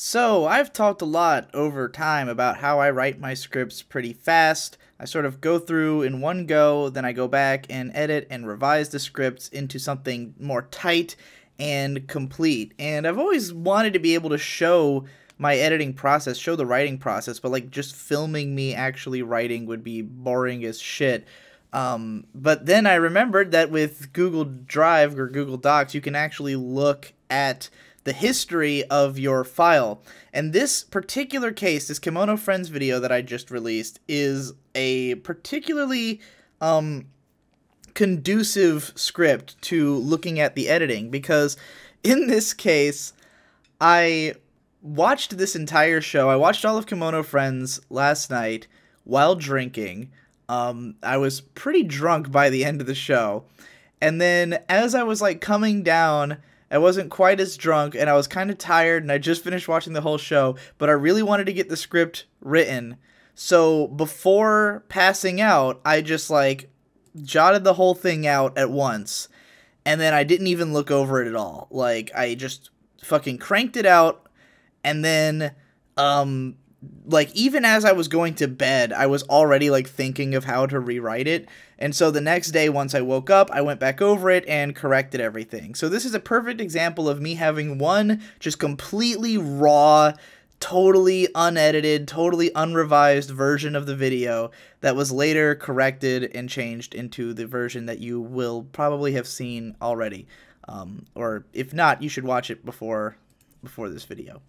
So, I've talked a lot over time about how I write my scripts pretty fast. I sort of go through in one go, then I go back and edit and revise the scripts into something more tight and complete. And I've always wanted to be able to show my editing process, show the writing process, but like just filming me actually writing would be boring as shit. But then I remembered that with Google Drive or Google Docs, you can actually look at the history of your file. And this particular case, this Kimono Friends video that I just released, is a particularly conducive script to looking at the editing, because in this case, I watched this entire show. I watched all of Kimono Friends last night while drinking. I was pretty drunk by the end of the show. And then as I was like coming down, I wasn't quite as drunk and I was kind of tired and I just finished watching the whole show, but I really wanted to get the script written. So before passing out, I just like jotted the whole thing out at once. And then I didn't even look over it at all. Like I just fucking cranked it out. And then, like, even as I was going to bed, I was already, like, thinking of how to rewrite it. And so the next day, once I woke up, I went back over it and corrected everything. So this is a perfect example of me having one just completely raw, totally unedited, totally unrevised version of the video that was later corrected and changed into the version that you will probably have seen already. Or if not, you should watch it before this video.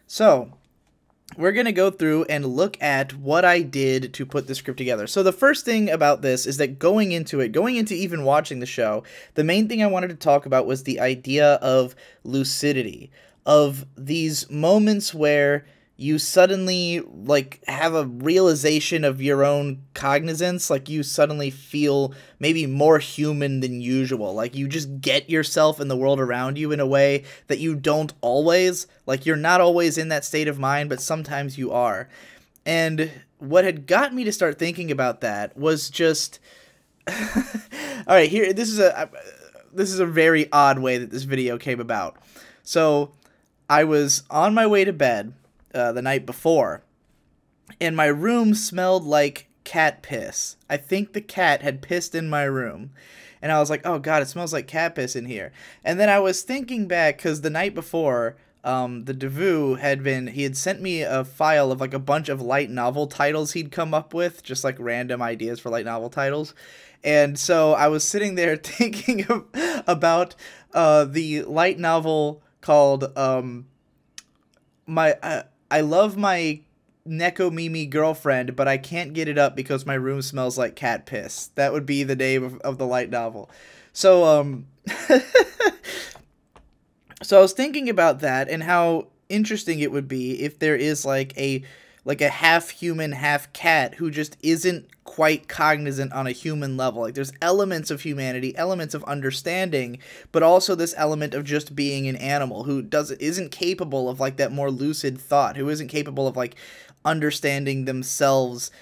So, we're going to go through and look at what I did to put the script together. So the first thing about this is that going into even watching the show, the main thing I wanted to talk about was the idea of lucidity, of these moments where you suddenly like have a realization of your own cognizance, like you suddenly feel maybe more human than usual, like you just get yourself in the world around you in a way that you don't always, like you're not always in that state of mind, but sometimes you are. And what had got me to start thinking about that was just all right, here this is a very odd way that this video came about. So I was on my way to bed the night before, and my room smelled like cat piss. I think the cat had pissed in my room, and I was like, oh god, it smells like cat piss in here. And then I was thinking back, because the night before, the Devu he had sent me a file of like a bunch of light novel titles he'd come up with, just like random ideas for light novel titles. And so I was sitting there thinking about the light novel called I love my Neko Mimi girlfriend, but I can't get it up because my room smells like cat piss. That would be the name of the light novel. So, so I was thinking about that and how interesting it would be if there is like a half human, half cat who just isn't quite cognizant on a human level. Like there's elements of humanity, elements of understanding, but also this element of just being an animal who isn't capable of like that more lucid thought, who isn't capable of like understanding themselves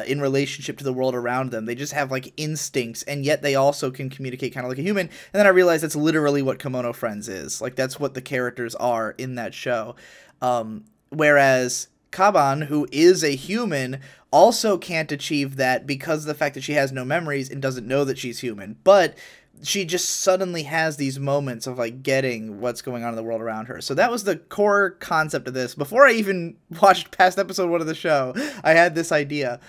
in relationship to the world around them. They just have like instincts, and yet they also can communicate kind of like a human. And then I realized that's literally what Kimono Friends is. Like that's what the characters are in that show. Whereas Kaban, who is a human, also can't achieve that because of the fact that she has no memories and doesn't know that she's human. But she just suddenly has these moments of like getting what's going on in the world around her. So that was the core concept of this. Before I even watched past episode 1 of the show, I had this idea.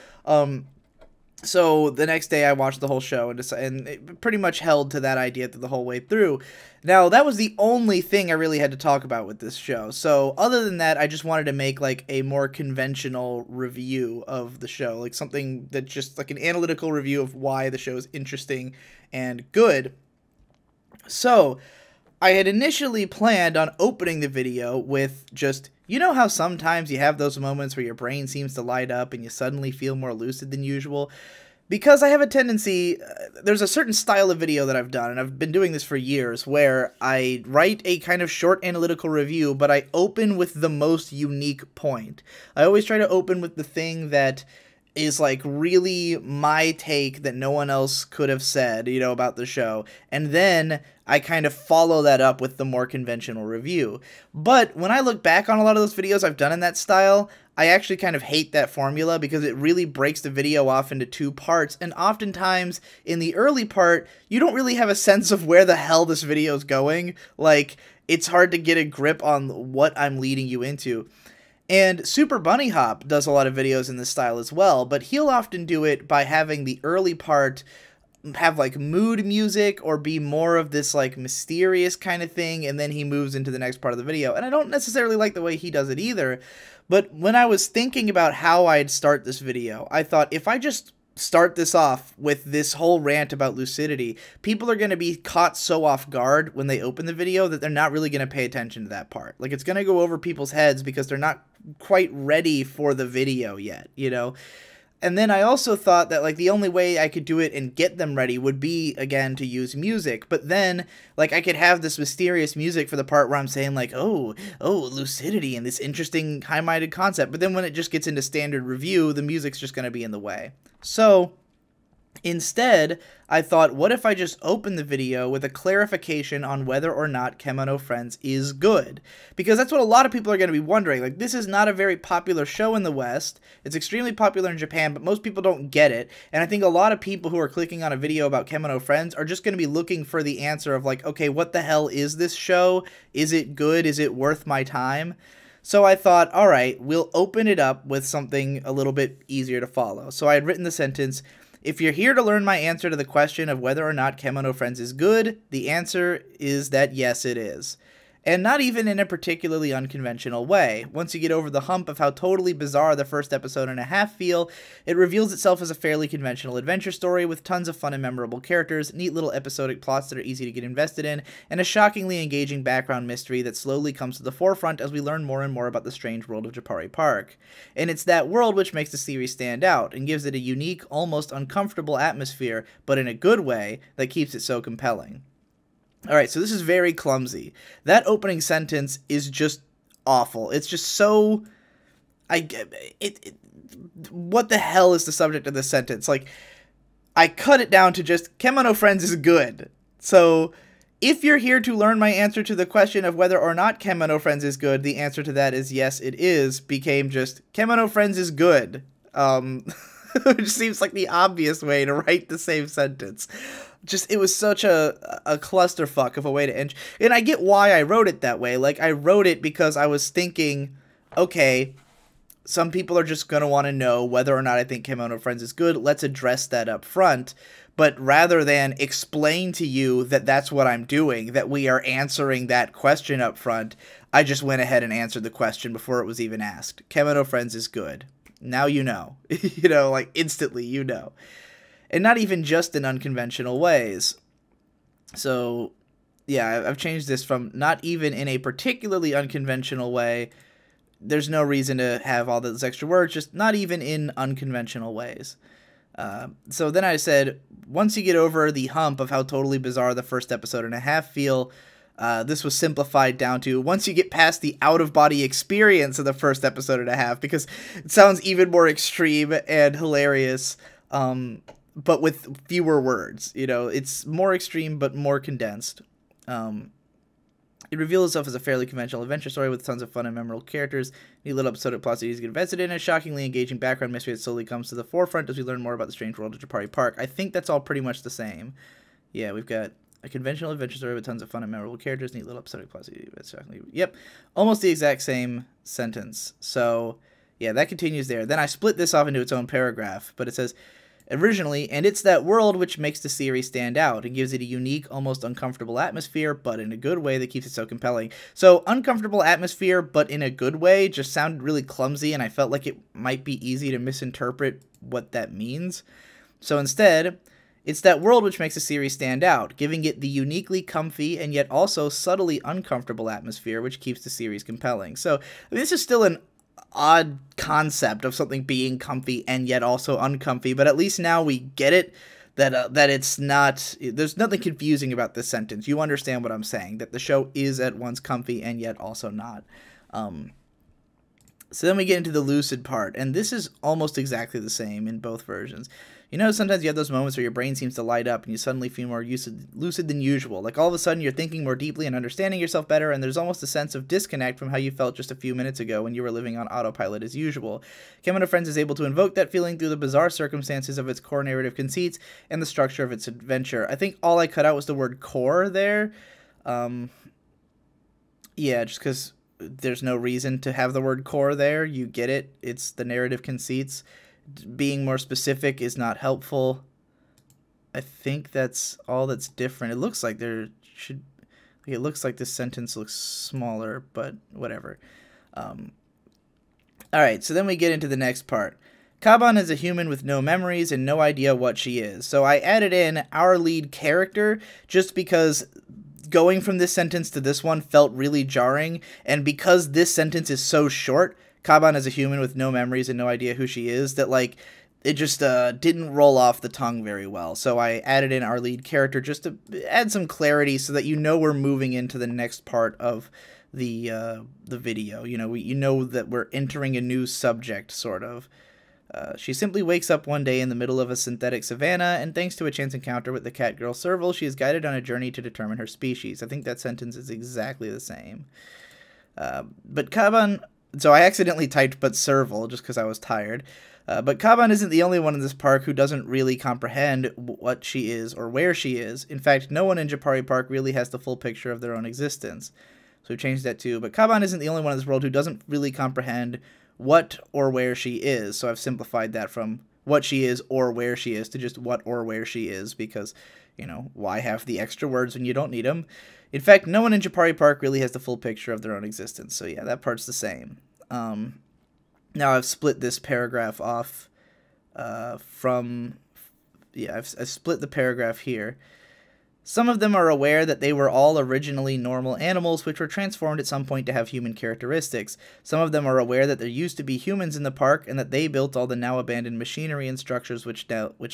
So the next day I watched the whole show and it pretty much held to that idea the whole way through. Now, that was the only thing I really had to talk about with this show. So other than that, I just wanted to make like a more conventional review of the show, like something that just like an analytical review of why the show is interesting and good. So I had initially planned on opening the video with just, you know how sometimes you have those moments where your brain seems to light up and you suddenly feel more lucid than usual? Because I have a tendency, there's a certain style of video that I've done, and I've been doing this for years, where I write a kind of short analytical review, but I open with the most unique point. I always try to open with the thing that is like really my take that no one else could have said, you know, about the show. And then I kind of follow that up with the more conventional review. But when I look back on a lot of those videos I've done in that style, I actually kind of hate that formula because it really breaks the video off into two parts. And oftentimes in the early part, you don't really have a sense of where the hell this video is going. Like, it's hard to get a grip on what I'm leading you into. And Super Bunny Hop does a lot of videos in this style as well, but he'll often do it by having the early part have like mood music or be more of this like mysterious kind of thing, and then he moves into the next part of the video. And I don't necessarily like the way he does it either, but when I was thinking about how I'd start this video, I thought if I just start this off with this whole rant about lucidity, people are going to be caught so off guard when they open the video that they're not really going to pay attention to that part. Like, it's going to go over people's heads because they're not quite ready for the video yet, you know? And then I also thought that, like, the only way I could do it and get them ready would be, again, to use music. But then, like, I could have this mysterious music for the part where I'm saying, like, oh, lucidity and this interesting high-minded concept. But then when it just gets into standard review, the music's just going to be in the way. So instead, I thought, what if I just open the video with a clarification on whether or not Kemono Friends is good? Because that's what a lot of people are going to be wondering. Like, this is not a very popular show in the West. It's extremely popular in Japan, but most people don't get it. And I think a lot of people who are clicking on a video about Kemono Friends are just going to be looking for the answer of, like, okay, what the hell is this show? Is it good? Is it worth my time? So I thought, all right, we'll open it up with something a little bit easier to follow. So I had written the sentence, if you're here to learn my answer to the question of whether or not Kemono Friends is good, the answer is that yes, it is. And not even in a particularly unconventional way. Once you get over the hump of how totally bizarre the first episode and a half feel, it reveals itself as a fairly conventional adventure story with tons of fun and memorable characters, neat little episodic plots that are easy to get invested in, and a shockingly engaging background mystery that slowly comes to the forefront as we learn more and more about the strange world of Japari Park. And it's that world which makes the series stand out, and gives it a unique, almost uncomfortable atmosphere, but in a good way, that keeps it so compelling. Alright, so this is very clumsy. That opening sentence is just awful. It's just so... what the hell is the subject of this sentence? Like, I cut it down to just, Kemono Friends is good. So, if you're here to learn my answer to the question of whether or not Kemono Friends is good, the answer to that is yes, it is, became just, Kemono Friends is good. Which seems like the obvious way to write the same sentence. Just, it was such a clusterfuck of a way to end. And I get why I wrote it that way. Like, I wrote it because I was thinking, okay, some people are just going to want to know whether or not I think Kemono Friends is good. Let's address that up front. But rather than explain to you that that's what I'm doing, that we are answering that question up front, I just went ahead and answered the question before it was even asked. Kemono Friends is good. Now you know. You know, like, instantly you know. And not even just in unconventional ways. So, yeah, I've changed this from not even in a particularly unconventional way. There's no reason to have all those extra words, just not even in unconventional ways. So then I said, once you get over the hump of how totally bizarre the first episode and a half feel, this was simplified down to once you get past the out-of-body experience of the first episode and a half, because it sounds even more extreme and hilarious, but with fewer words. You know, it's more extreme but more condensed. It reveals itself as a fairly conventional adventure story with tons of fun and memorable characters, neat little episodic plots that you get invested in, and a shockingly engaging background mystery that slowly comes to the forefront as we learn more about the strange world of Japari Park. I think that's all pretty much the same. Yeah, we've got a conventional adventure story with tons of fun and memorable characters, neat little episodic plots. Yep, almost the exact same sentence. So, yeah, that continues there. Then I split this off into its own paragraph, but it says, originally, and it's that world which makes the series stand out and gives it a unique, almost uncomfortable atmosphere, but in a good way that keeps it so compelling. So, uncomfortable atmosphere, but in a good way, just sounded really clumsy, and I felt like it might be easy to misinterpret what that means. So instead, it's that world which makes the series stand out, giving it the uniquely comfy and yet also subtly uncomfortable atmosphere which keeps the series compelling. So, this is still an odd concept of something being comfy and yet also uncomfy, but at least now we get it, that it's not, there's nothing confusing about this sentence. You understand what I'm saying, that the show is at once comfy and yet also not. So then we get into the lucid part, and this is almost exactly the same in both versions. You know, sometimes you have those moments where your brain seems to light up and you suddenly feel more lucid than usual. Like all of a sudden you're thinking more deeply and understanding yourself better, and there's almost a sense of disconnect from how you felt just a few minutes ago when you were living on autopilot as usual. Kimono Friends is able to invoke that feeling through the bizarre circumstances of its core narrative conceits and the structure of its adventure. I think all I cut out was the word core there. Yeah, just because there's no reason to have the word core there. You get it. It's the narrative conceits. Being more specific is not helpful. I think that's all that's different. It looks like there should... It looks like this sentence looks smaller, but whatever. Alright, so then we get into the next part. Kaban is a human with no memories and no idea what she is. So I added in our lead character just because going from this sentence to this one felt really jarring, and because this sentence is so short, Kaban is a human with no memories and no idea who she is, that like it just didn't roll off the tongue very well. So I added in our lead character just to add some clarity so that you know we're moving into the next part of the video. You know that we're entering a new subject, sort of. She simply wakes up one day in the middle of a synthetic savanna, and thanks to a chance encounter with the cat girl Serval, she is guided on a journey to determine her species. I think that sentence is exactly the same. But Kaban... So I accidentally typed but Serval just because I was tired. But Kaban isn't the only one in this park who doesn't really comprehend what she is or where she is. In fact, no one in Japari Park really has the full picture of their own existence. So we changed that too. But Kaban isn't the only one in this world who doesn't really comprehend what or where she is. So I've simplified that from what she is or where she is to just what or where she is, because, you know, why have the extra words when you don't need them? In fact, no one in Japari Park really has the full picture of their own existence. So yeah, that part's the same. Now I've split this paragraph off from... Yeah, I've split the paragraph here. Some of them are aware that they were all originally normal animals which were transformed at some point to have human characteristics. Some of them are aware that there used to be humans in the park and that they built all the now abandoned machinery and structures which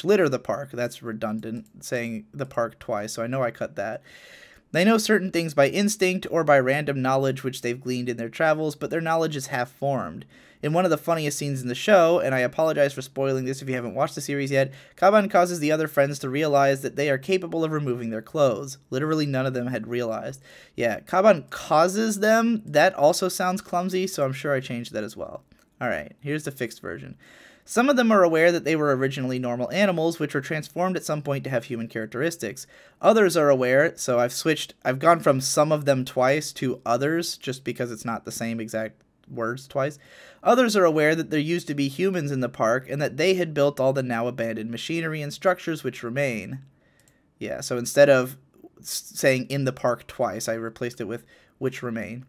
litter the park. That's redundant, saying the park twice, so I know I cut that. They know certain things by instinct or by random knowledge which they've gleaned in their travels, but their knowledge is half-formed. In one of the funniest scenes in the show, and I apologize for spoiling this if you haven't watched the series yet, Kaban causes the other friends to realize that they are capable of removing their clothes. Literally none of them had realized. Yeah, Kaban causes them. That also sounds clumsy, so I'm sure I changed that as well. Alright, here's the fixed version. Some of them are aware that they were originally normal animals, which were transformed at some point to have human characteristics. Others are aware, so I've gone from some of them twice to others, just because it's not the same exact words twice. Others are aware that there used to be humans in the park, and that they had built all the now abandoned machinery and structures which remain. Yeah, so instead of saying in the park twice, I replaced it with which remain.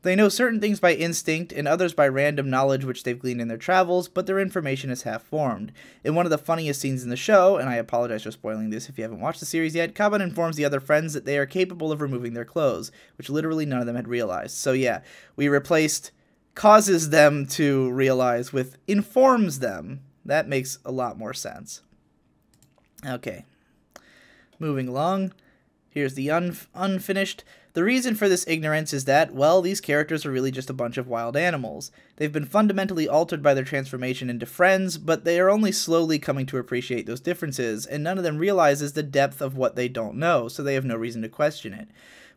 They know certain things by instinct, and others by random knowledge which they've gleaned in their travels, but their information is half-formed. In one of the funniest scenes in the show, and I apologize for spoiling this if you haven't watched the series yet, Kaban informs the other friends that they are capable of removing their clothes, which literally none of them had realized. So yeah, we replaced causes them to realize with informs them. That makes a lot more sense. Okay, moving along. Here's the unfinished. The reason for this ignorance is that, well, these characters are really just a bunch of wild animals. They've been fundamentally altered by their transformation into friends, but they are only slowly coming to appreciate those differences, and none of them realizes the depth of what they don't know, so they have no reason to question it.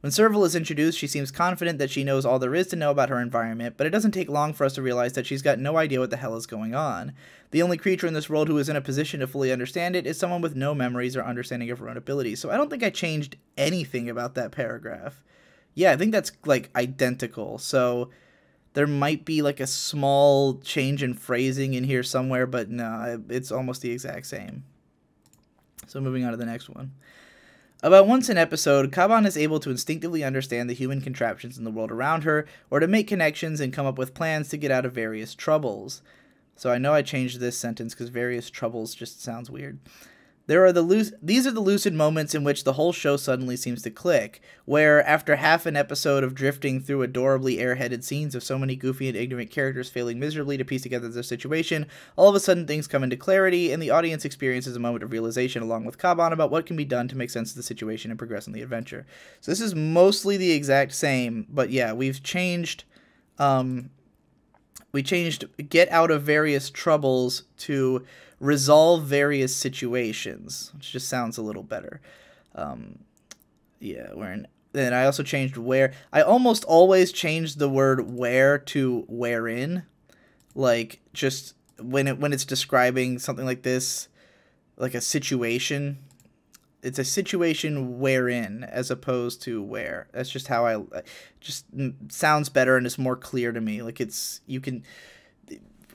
When Serval is introduced, she seems confident that she knows all there is to know about her environment, but it doesn't take long for us to realize that she's got no idea what the hell is going on. The only creature in this world who is in a position to fully understand it is someone with no memories or understanding of her own abilities. So I don't think I changed anything about that paragraph. Yeah, I think that's, like, identical. So there might be, like, a small change in phrasing in here somewhere, but no, it's almost the exact same. So moving on to the next one. About once an episode, Kaban is able to instinctively understand the human contraptions in the world around her, or to make connections and come up with plans to get out of various troubles. So I know I changed this sentence because various troubles just sounds weird. These are the lucid moments in which the whole show suddenly seems to click, where, after half an episode of drifting through adorably airheaded scenes of so many goofy and ignorant characters failing miserably to piece together their situation, all of a sudden things come into clarity, and the audience experiences a moment of realization along with Kaban about what can be done to make sense of the situation and progress in the adventure. So this is mostly the exact same, but yeah, we've changed We changed get out of various troubles to resolve various situations, which just sounds a little better. Yeah, we're in. Then I also changed where. I almost always change the word where to wherein. Like, just when it's describing something like this, like a situation, it's a situation wherein as opposed to where. That's just how I just sounds better and it's more clear to me. Like, it's you can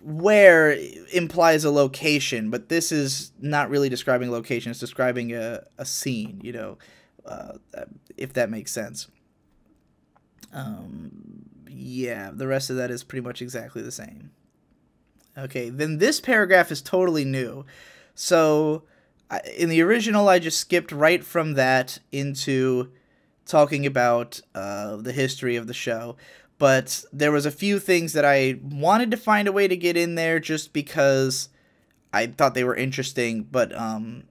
where implies a location, but this is not really describing a location. It's describing a scene, you know, if that makes sense. Yeah, the rest of that is pretty much exactly the same. Okay, then this paragraph is totally new. So, in the original, I just skipped right from that into talking about the history of the show. But there was a few things that I wanted to find a way to get in there just because I thought they were interesting, but,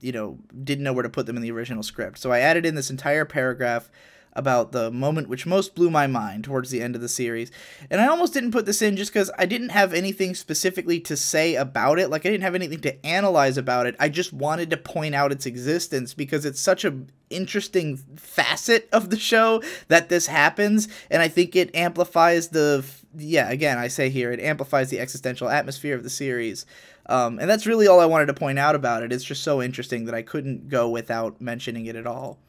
you know, didn't know where to put them in the original script. So I added in this entire paragraph about the moment which most blew my mind towards the end of the series. And I almost didn't put this in just because I didn't have anything specifically to say about it. Like, I didn't have anything to analyze about it. I just wanted to point out its existence because it's such an interesting facet of the show that this happens. And I think it amplifies again, I say here, it amplifies the existential atmosphere of the series. And that's really all I wanted to point out about it. It's just so interesting that I couldn't go without mentioning it at all.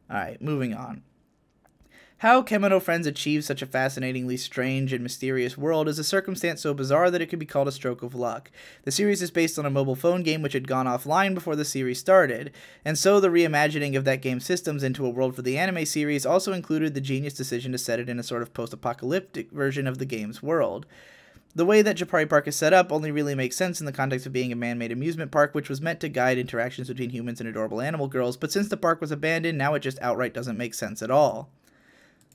Alright, moving on. How Kemono Friends achieve such a fascinatingly strange and mysterious world is a circumstance so bizarre that it could be called a stroke of luck. The series is based on a mobile phone game which had gone offline before the series started, and so the reimagining of that game's systems into a world for the anime series also included the genius decision to set it in a sort of post-apocalyptic version of the game's world. The way that Japari Park is set up only really makes sense in the context of being a man-made amusement park, which was meant to guide interactions between humans and adorable animal girls, but since the park was abandoned, now it just outright doesn't make sense at all.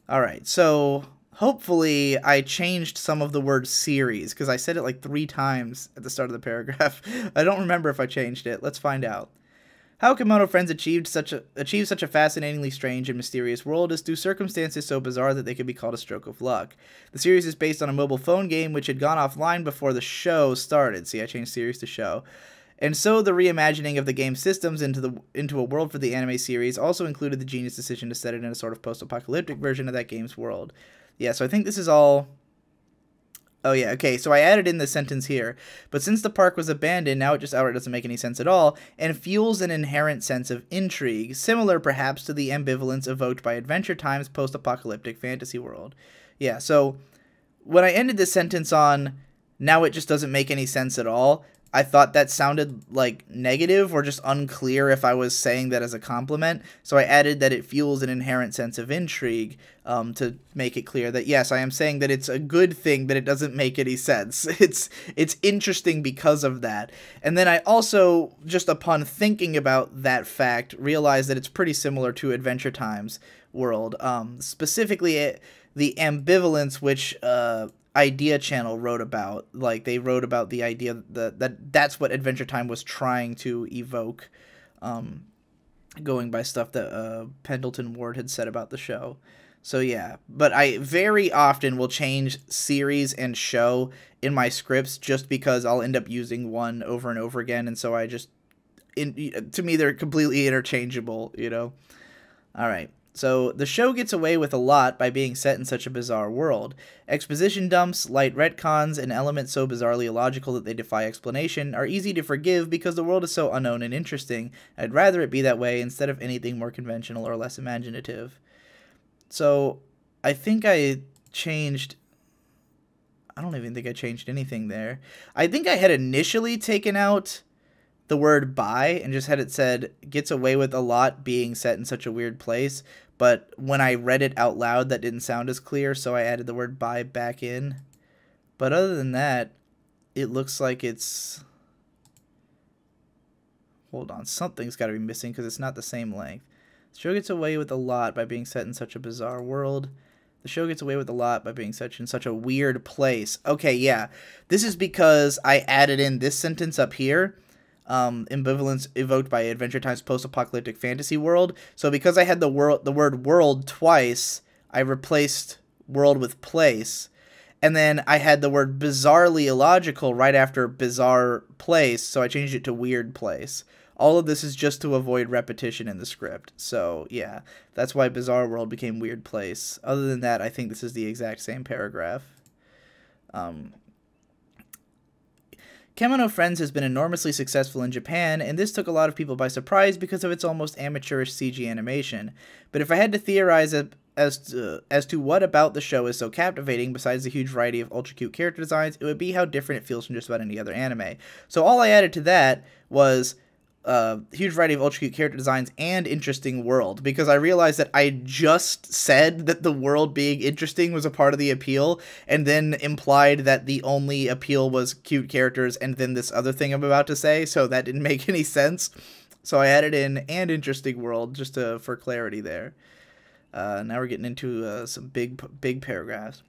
Alright, so hopefully I changed some of the word series, because I said it like 3 times at the start of the paragraph. I don't remember if I changed it. Let's find out. How Kemono Friends achieved such a fascinatingly strange and mysterious world is through circumstances so bizarre that they could be called a stroke of luck. The series is based on a mobile phone game which had gone offline before the show started. See, I changed series to show. And so the reimagining of the game's systems into a world for the anime series also included the genius decision to set it in a sort of post-apocalyptic version of that game's world. Yeah, so I think this is all... Oh yeah, okay, so I added in this sentence here. But since the park was abandoned, now it just outright doesn't make any sense at all, and fuels an inherent sense of intrigue, similar perhaps to the ambivalence evoked by Adventure Time's post-apocalyptic fantasy world. Yeah, so when I ended this sentence on, now it just doesn't make any sense at all, I thought that sounded like negative or just unclear if I was saying that as a compliment. So I added that it fuels an inherent sense of intrigue to make it clear that, yes, I am saying that it's a good thing that it doesn't make any sense. It's interesting because of that. And then I also, just upon thinking about that fact, realized that it's pretty similar to Adventure Time's world. Specifically, the ambivalence which... Idea Channel wrote about. Like, they wrote about the idea that's what Adventure Time was trying to evoke, going by stuff that Pendleton Ward had said about the show. So yeah, but I very often will change series and show in my scripts just because I'll end up using one over and over again, and so I just, to me, they're completely interchangeable, you know? Alright. So, the show gets away with a lot by being set in such a bizarre world. Exposition dumps, light retcons, and elements so bizarrely illogical that they defy explanation are easy to forgive because the world is so unknown and interesting. I'd rather it be that way instead of anything more conventional or less imaginative. So, I think I changed... I don't even think I changed anything there. I think I had initially taken out the word by and just had it said gets away with a lot being set in such a weird place, but when I read it out loud that didn't sound as clear, so I added the word by back in. But other than that, it looks like it's... Hold on, something's got to be missing because it's not the same length. The show gets away with a lot by being set in such a bizarre world. The show gets away with a lot by being in such a weird place. Okay, yeah. This is because I added in this sentence up here. Ambivalence evoked by Adventure Time's post-apocalyptic fantasy world. So because I had the word world twice, I replaced world with place. And then I had the word bizarrely illogical right after bizarre place, so I changed it to weird place. All of this is just to avoid repetition in the script. So, yeah, that's why Bizarre World became Weird Place. Other than that, I think this is the exact same paragraph. Kemono Friends has been enormously successful in Japan, and this took a lot of people by surprise because of its almost amateurish CG animation. But if I had to theorize as to what about the show is so captivating, besides the huge variety of ultra cute character designs, it would be how different it feels from just about any other anime. So all I added to that was huge variety of ultra cute character designs and interesting world, because I realized that I just said that the world being interesting was a part of the appeal, and then implied that the only appeal was cute characters and then this other thing I'm about to say, so that didn't make any sense. So I added in and interesting world just for clarity there. Now we're getting into some big paragraphs.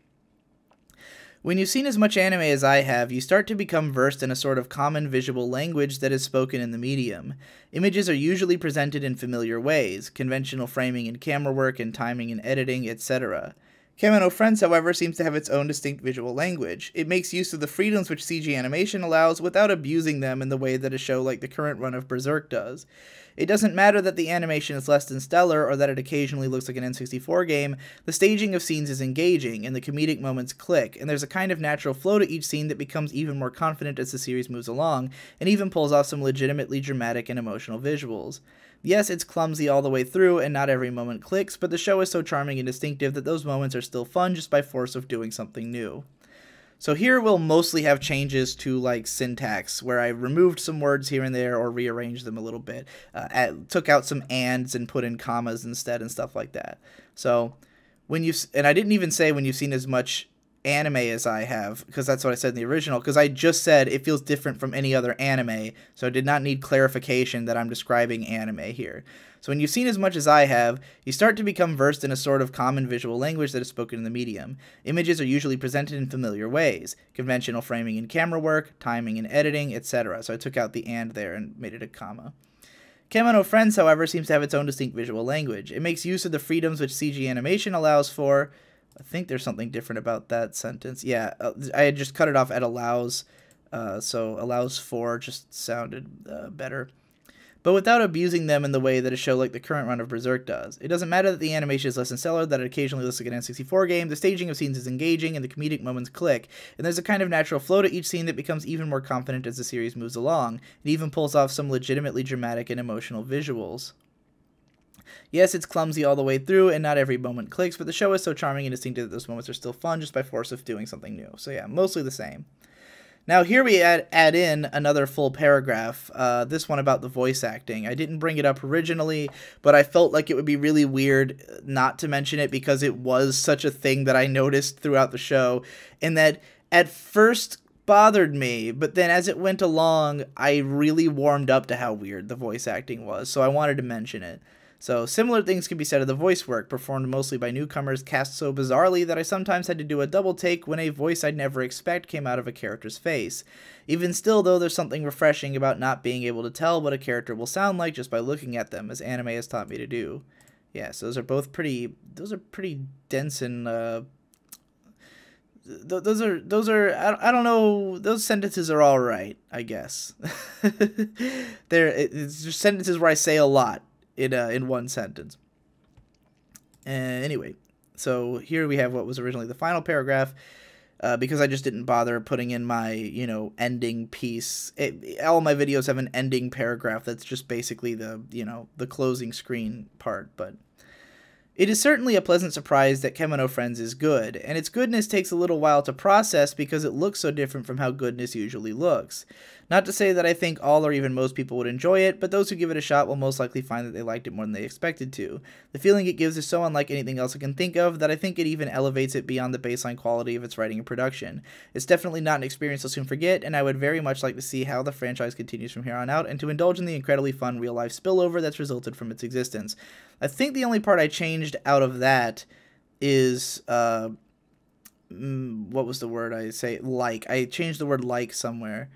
When you've seen as much anime as I have, you start to become versed in a sort of common visual language that is spoken in the medium. Images are usually presented in familiar ways, conventional framing and camera work and timing and editing, etc. Kemono Friends, however, seems to have its own distinct visual language. It makes use of the freedoms which CG animation allows without abusing them in the way that a show like the current run of Berserk does. It doesn't matter that the animation is less than stellar or that it occasionally looks like an N64 game, the staging of scenes is engaging, and the comedic moments click, and there's a kind of natural flow to each scene that becomes even more confident as the series moves along, and even pulls off some legitimately dramatic and emotional visuals. Yes, it's clumsy all the way through, and not every moment clicks, but the show is so charming and distinctive that those moments are still fun just by force of doing something new. So here we'll mostly have changes to like syntax, where I removed some words here and there or rearranged them a little bit, took out some ands and put in commas instead and stuff like that. So and I didn't even say when you've seen as much anime as I have, because that's what I said in the original, because I just said it feels different from any other anime, so I did not need clarification that I'm describing anime here. So when you've seen as much as I have, you start to become versed in a sort of common visual language that is spoken in the medium. Images are usually presented in familiar ways, conventional framing and camera work, timing and editing, etc. So I took out the and there and made it a comma. Kemono Friends, however, seems to have its own distinct visual language. It makes use of the freedoms which CG animation allows for. I think there's something different about that sentence. Yeah, I had just cut it off at allows, so allows for just sounded better. But without abusing them in the way that a show like the current run of Berserk does. It doesn't matter that the animation is less than stellar, that it occasionally looks like an N64 game, the staging of scenes is engaging, and the comedic moments click, and there's a kind of natural flow to each scene that becomes even more confident as the series moves along. It even pulls off some legitimately dramatic and emotional visuals. Yes, it's clumsy all the way through, and not every moment clicks, but the show is so charming and distinctive that those moments are still fun just by force of doing something new. So yeah, mostly the same. Now here we add in another full paragraph, this one about the voice acting. I didn't bring it up originally, but I felt like it would be really weird not to mention it because it was such a thing that I noticed throughout the show, and that at first bothered me, but then as it went along, I really warmed up to how weird the voice acting was, so I wanted to mention it. So, similar things can be said of the voice work, performed mostly by newcomers cast so bizarrely that I sometimes had to do a double take when a voice I'd never expect came out of a character's face. Even still, though, there's something refreshing about not being able to tell what a character will sound like just by looking at them, as anime has taught me to do. Yes, those are pretty dense and, those are, I don't know, those sentences are alright, I guess. It's just sentences where I say a lot in one sentence. Anyway, so here we have what was originally the final paragraph, because I just didn't bother putting in my, ending piece. All my videos have an ending paragraph that's just basically the closing screen part, but it is certainly a pleasant surprise that Kemono Friends is good, and its goodness takes a little while to process because it looks so different from how goodness usually looks. Not to say that I think all or even most people would enjoy it, but those who give it a shot will most likely find that they liked it more than they expected to. The feeling it gives is so unlike anything else I can think of that I think it even elevates it beyond the baseline quality of its writing and production. It's definitely not an experience I'll soon forget, and I would very much like to see how the franchise continues from here on out, and to indulge in the incredibly fun real-life spillover that's resulted from its existence. I think the only part I changed out of that is, what was the word I say? Like. I changed the word like somewhere.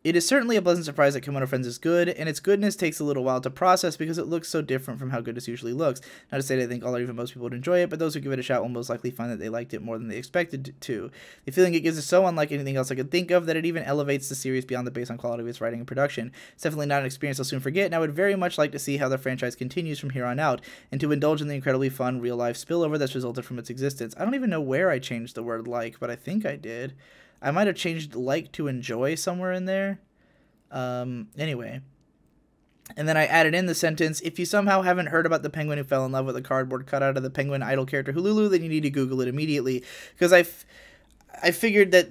It is certainly a pleasant surprise that Kimono Friends is good, and its goodness takes a little while to process because it looks so different from how goodness usually looks. Not to say that I think all or even most people would enjoy it, but those who give it a shot will most likely find that they liked it more than they expected to. The feeling it gives is so unlike anything else I could think of that it even elevates the series beyond the baseline quality of its writing and production. It's definitely not an experience I'll soon forget, and I would very much like to see how the franchise continues from here on out, and to indulge in the incredibly fun, real-life spillover that's resulted from its existence. I don't even know where I changed the word like, but I think I did. I might have changed like to enjoy somewhere in there. Anyway. And then I added in the sentence, if you somehow haven't heard about the penguin who fell in love with a cardboard cutout of the penguin idol character Hululu, then you need to Google it immediately. Because I figured that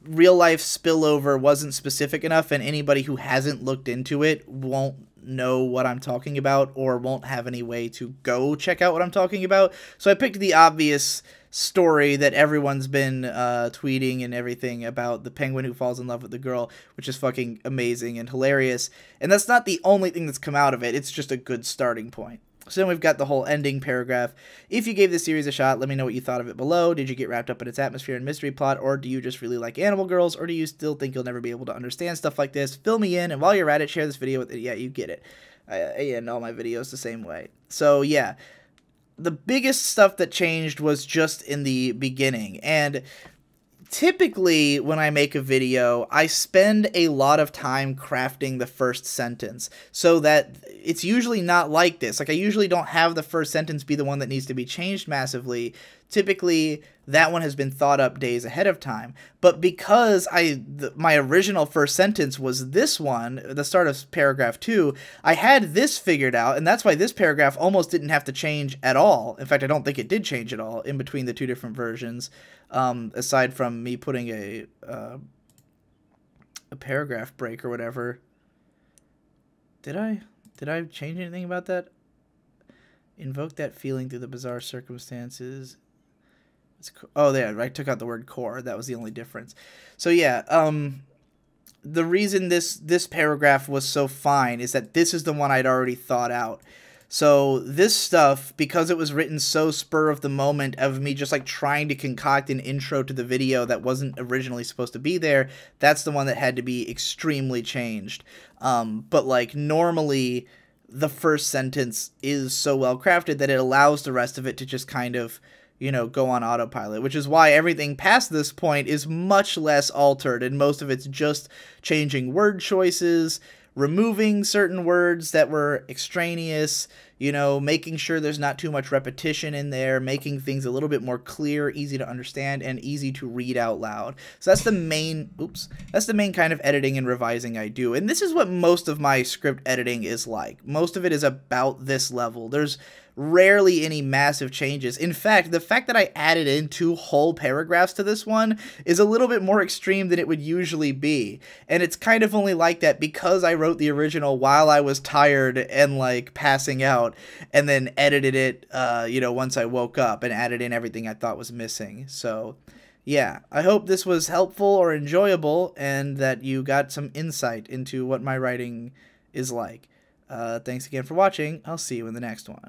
real life spillover wasn't specific enough, and anybody who hasn't looked into it won't know what I'm talking about or won't have any way to go check out what I'm talking about. So I picked the obvious story that everyone's been tweeting and everything about the penguin who falls in love with the girl, which is fucking amazing and hilarious. And that's not the only thing that's come out of it. It's just a good starting point. So then we've got the whole ending paragraph. If you gave this series a shot, let me know what you thought of it below. Did you get wrapped up in its atmosphere and mystery plot, or do you just really like Animal Girls, or do you still think you'll never be able to understand stuff like this? Fill me in, and while you're at it, share this video with it. Yeah, you get it. I end all my videos the same way. So yeah, the biggest stuff that changed was just in the beginning, and typically when I make a video, I spend a lot of time crafting the first sentence so that it's usually not like this. Like, I usually don't have the first sentence be the one that needs to be changed massively. Typically, that one has been thought up days ahead of time. But because my original first sentence was this one, the start of paragraph 2, I had this figured out, and that's why this paragraph almost didn't have to change at all. In fact, I don't think it did change at all in between the two different versions, aside from me putting a paragraph break or whatever. Did I change anything about that? Invoke that feeling through the bizarre circumstances. Oh, there, I took out the word core. That was the only difference. So yeah, the reason this paragraph was so fine is that this is the one I'd already thought out. So this stuff, because it was written so spur of the moment of me just like trying to concoct an intro to the video that wasn't originally supposed to be there, that's the one that had to be extremely changed. But like normally the first sentence is so well crafted that it allows the rest of it to just kind of, you know, go on autopilot, which is why everything past this point is much less altered, and most of it's just changing word choices, removing certain words that were extraneous, you know, making sure there's not too much repetition in there, making things a little bit more clear, easy to understand, and easy to read out loud. So that's the main, that's the main kind of editing and revising I do. And this is what most of my script editing is like. Most of it is about this level. There's rarely any massive changes. In fact, the fact that I added in 2 whole paragraphs to this one is a little bit more extreme than it would usually be. And it's kind of only like that because I wrote the original while I was tired and like passing out, and then edited it, you know, once I woke up and added in everything I thought was missing. So yeah, I hope this was helpful or enjoyable and that you got some insight into what my writing is like. Thanks again for watching. I'll see you in the next one.